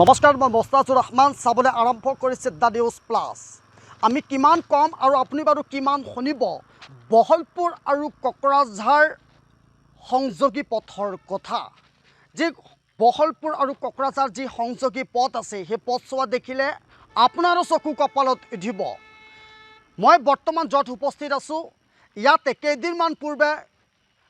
নমস্কাৰ, মই মোস্তাজুৰ ৰহমান। চাবলৈ আৰম্ভ কৰিছে দ্য নিউজ প্লাছ। আমি কিমান কম আৰু আপুনি বাৰু কিমান শুনিব বহলপুৰ আৰু কোকৰাঝাৰ সংযোগী পথৰ কথা। যি বহলপুৰ আৰু কোকৰাঝাৰ যি সংযোগী পথ আছে, সেই পথছোৱা দেখিলে আপোনাৰো চকু কপালত উঠিব। মই বৰ্তমান য'ত উপস্থিত আছোঁ, ইয়াতে কেইদিনমান পূৰ্বে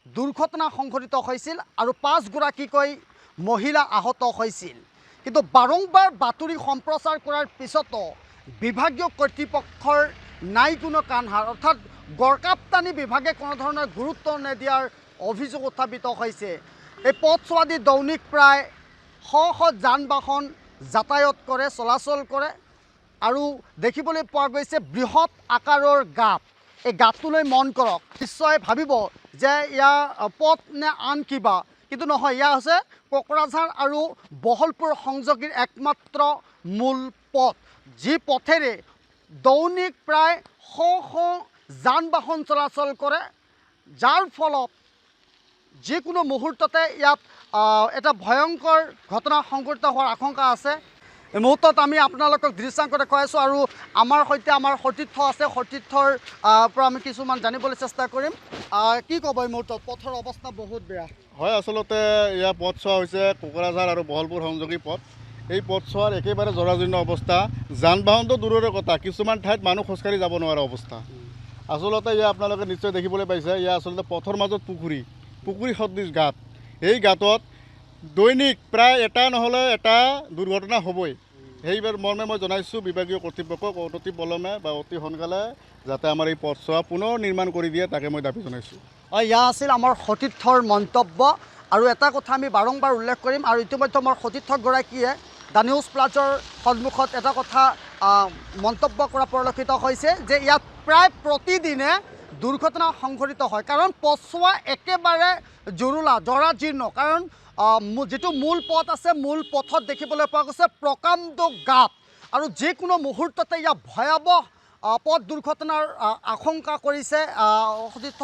দুৰ্ঘটনা সংঘটিত হৈছিল আৰু 5গৰাকীকৈ মহিলা আহত হৈছিল। কিন্তু বাৰম্বাৰ বাতৰি সম্প্ৰচাৰ কৰাৰ পিছতো বিভাগীয় কৰ্তৃপক্ষৰ নাই কোনো কাণসাৰ, অৰ্থাৎ গড়কাপ্তানি বিভাগে কোনো ধৰণৰ গুৰুত্ব নিদিয়াৰ অভিযোগ উত্থাপিত হৈছে। এই পথছোৱাদি দৈনিক প্ৰায় শ যান বাহন যাতায়াত কৰে, চলাচল কৰে আৰু দেখিবলৈ পোৱা গৈছে বৃহৎ আকাৰৰ গাঁত। এই গাঁতটোলৈ মন কৰক। নিশ্চয় ভাবিব যে ইয়াৰ পথ নে আন কিবা, কিন্তু নহয়, এয়া হৈছে কোকৰাঝাৰ আৰু বহলপুৰ সংযোগীৰ একমাত্ৰ মূল পথ, যি পথেৰে দৈনিক প্ৰায় শ যান বাহন চলাচল কৰে, যাৰ ফলত যিকোনো মুহূৰ্ততে ইয়াত এটা ভয়ংকৰ ঘটনা সংঘটিত হোৱাৰ আশংকা আছে। এই মুহূৰ্তত আমি আপোনালোকক দৃশ্যাংশ দেখুৱাই আছোঁ আৰু আমাৰ সৈতে আমাৰ সতীৰ্থ আছে। সতীৰ্থৰ পৰা আমি কিছুমান জানিবলৈ চেষ্টা কৰিম। কি ক'ব এই মুহূৰ্তত? পথৰ অৱস্থা বহুত বেয়া। হয়, আচলতে ইয়াৰ পথছোৱা হৈছে কোকৰাঝাৰ আৰু বহলপুৰ সংযোগী পথ। এই পথছোৱাৰ একেবাৰে জৰাজীৰ্ণ অৱস্থা। যান বাহনটো দূৰৰে কথা, কিছুমান ঠাইত মানুহ খোজকাঢ়ি যাব নোৱাৰা অৱস্থা। আচলতে ইয়াৰ আপোনালোকে নিশ্চয় দেখিবলৈ পাইছে, ইয়াৰ আচলতে পথৰ মাজত পুখুৰী সদৃশ গাঁত। এই গাঁতত দৈনিক প্ৰায় এটা নহ'লে এটা দুৰ্ঘটনা হ'বই। সেইবাৰ মৰ্মে মই জনাইছোঁ বিভাগীয় কৰ্তৃপক্ষক অতি পলমে বা অতি সোনকালে যাতে আমাৰ এই পথছোৱা পুনৰ নিৰ্মাণ কৰি দিয়ে, তাকে মই দাবী জনাইছোঁ। এয়া আছিল আমাৰ সতীৰ্থৰ মন্তব্য। আৰু এটা কথা আমি বাৰম্বাৰ উল্লেখ কৰিম, আৰু ইতিমধ্যে আমাৰ সতীৰ্থগৰাকীয়ে দ্য নিউজ প্লাছৰ সন্মুখত এটা কথা মন্তব্য কৰা পৰিলক্ষিত হৈছে যে ইয়াত প্ৰায় প্ৰতিদিনে দুৰ্ঘটনা সংঘটিত হয়, কাৰণ পথছোৱা একেবাৰে জৰাজীৰ্ণ। কাৰণ যিটো মূল পথ আছে, মূল পথত দেখিবলৈ পোৱা গৈছে প্ৰকাণ্ড গাঁত, আৰু যিকোনো মুহূৰ্ততে ইয়াত ভয়াৱহ পথ দুৰ্ঘটনাৰ আশংকা কৰিছে সতীৰ্থ।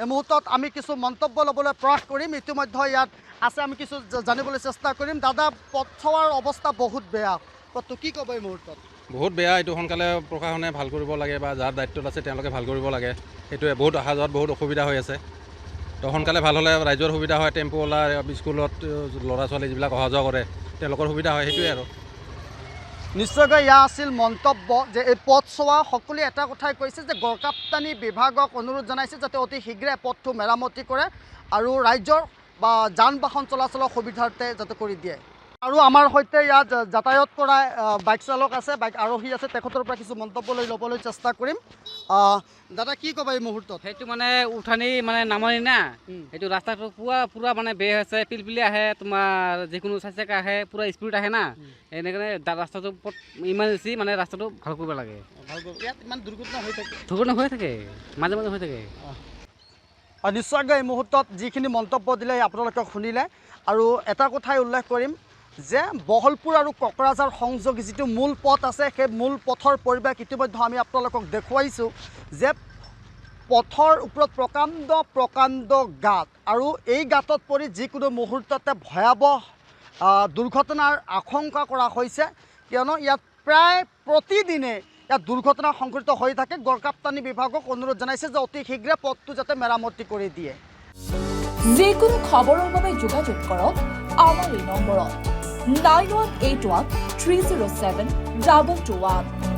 এই মুহূৰ্তত আমি কিছু মন্তব্য ল'বলৈ প্ৰয়াস কৰিম। ইতিমধ্যে ইয়াত আছে, আমি কিছু জানিবলৈ চেষ্টা কৰিম। দাদা, পথছোৱাৰ অৱস্থা বহুত বেয়া, পথটো কি ক'ব এই মুহূৰ্তত? বহুত বেয়া। এইটো সোনকালে প্ৰশাসনে ভাল কৰিব লাগে, বা যাৰ দায়িত্বত আছে তেওঁলোকে ভাল কৰিব লাগে। সেইটোৱে বহুত অহা যোৱাত বহুত অসুবিধা হৈ আছে। তো সোনকালে ভাল হ'লে ৰাইজৰ সুবিধা হয়, টেম্পুৱালা স্কুলত ল'ৰা ছোৱালী যিবিলাক অহা যোৱা কৰে তেওঁলোকৰ সুবিধা হয়, সেইটোৱে আৰু। নিশ্চয়কৈ এয়া আছিল মন্তব্য যে এই পথছোৱা সকলোৱে এটা কথাই কৈছে যে গড়কাপ্তানি বিভাগক অনুৰোধ জনাইছে যাতে অতি শীঘ্ৰে পথটো মেৰামতি কৰে আৰু ৰাইজৰ বা যান বাহন চলাচলৰ সুবিধাৰ্থে যাতে কৰি দিয়ে। আৰু আমাৰ সৈতে ইয়াত যাতায়াত কৰা বাইক চালক আছে, বাইক আৰোহী আছে, তেখেতৰ পৰা কিছু মন্তব্য ল'বলৈ চেষ্টা কৰিম। দাদা, কি ক'বা এই মুহূৰ্তত? সেইটো মানে উঠানি মানে নামনি না, সেইটো ৰাস্তাটো পুৰা মানে বেয়া হৈছে। পিলপিলি আহে, তোমাৰ যিকোনো চাইকেল আহে, পুৰা স্পীড আহে না। এনেকৈ ৰাস্তাটো ইমাৰ্জেঞ্চি, মানে ৰাস্তাটো ভাল কৰিব লাগে। ইয়াত ইমান দুৰ্ঘটনা হৈ থাকে? দুৰ্ঘটনা হৈ থাকে, মাজে মাজে হৈ থাকে। নিশ্চয়কৈ এই মুহূৰ্তত যিখিনি মন্তব্য দিলে আপোনালোকে শুনিলে। আৰু এটা কথাই উল্লেখ কৰিম যে বহলপুৰ আৰু কোকৰাঝাৰ সংযোগী যিটো মূল পথ আছে, সেই মূল পথৰ পৰিৱেশ ইতিমধ্যে আমি আপোনালোকক দেখুৱাইছোঁ যে পথৰ ওপৰত প্ৰকাণ্ড গাঁত, আৰু এই গাঁতত পৰি যিকোনো মুহূৰ্ততে ভয়াৱহ দুৰ্ঘটনাৰ আশংকা কৰা হৈছে, কিয়নো ইয়াত প্ৰায় প্ৰতিদিনে ইয়াত দুৰ্ঘটনা সংঘটিত হৈ থাকে। গড়কাপ্তানি বিভাগক অনুৰোধ জনাইছে যে অতি শীঘ্ৰে পথটো যাতে মেৰামতি কৰি দিয়ে। যিকোনো খবৰৰ বাবে যোগাযোগ কৰক আমাৰ এই নম্বৰত 9181 307 2221।